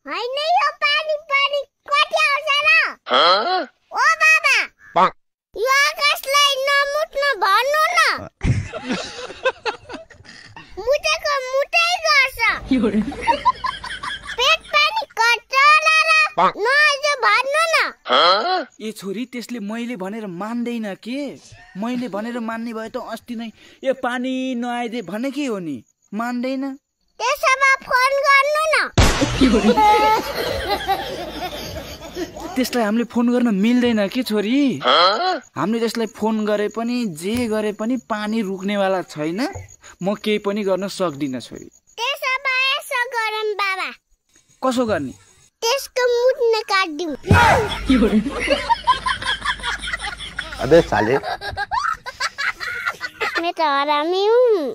हैन यो पानी पानी कति आउँछ र ओ बाबा यो आकाशलाई नमुट्न भन्नु न मुटेको मुटै गर्छ पेट पानी कच्च होला र नअझ भन्नु न ए छोरी त्यसले मैले भनेर मान्दैन के मैले भनेर मान्ने भए त अस्ति नै ए पानी नआइदे भनेकै हो नि मान्दैन त्यसमा फोन गर्नु न त्यसलाई हामीले फोन गर्न मिल्दैन के छोरी हामीले त्यसलाई फोन गरे पनि जे गरे पनि पानी रुक्नेवाला छैन म केही पनि गर्न सक्दिन छोरी त्यसमा यसो गरौँ बाबा कसो गर्ने त्यसको मुट्ने काट्दिउँ अबे साले मैं तो हरामी हूँ